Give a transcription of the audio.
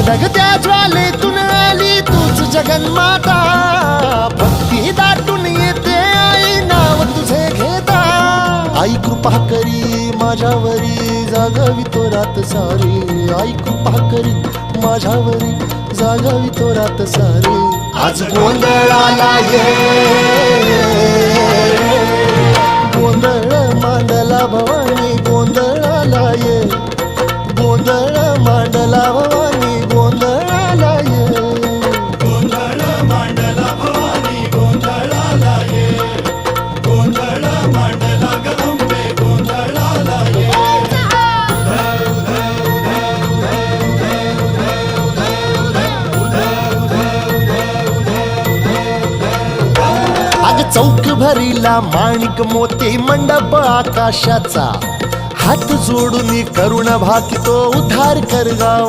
धगधगत्या ज्वालेतून आली तूच जगन्माता, भक्ती दाटून येते आई नाव तुझे घेता. आई कृपा करी माझ्यावरी जागावी तो रात सारी, आई कृपा करी माझ्यावरी जागावी तो रात सारी. आज गोंधळाला ये, गोंधळ मांडला भवानी गोंधळाला ये, गोंधळ मांडला भवानी गोंधळाला ये. गोंधळ मांडला भवानी गोंधळाला ये, गोंधळ मांडला गदंबे गोंधळाला ये. अग चौक भरीला माणिक मोती मंडप आकाशाचा, हात जोडून करुण भाकितो उद्धार कर गावा.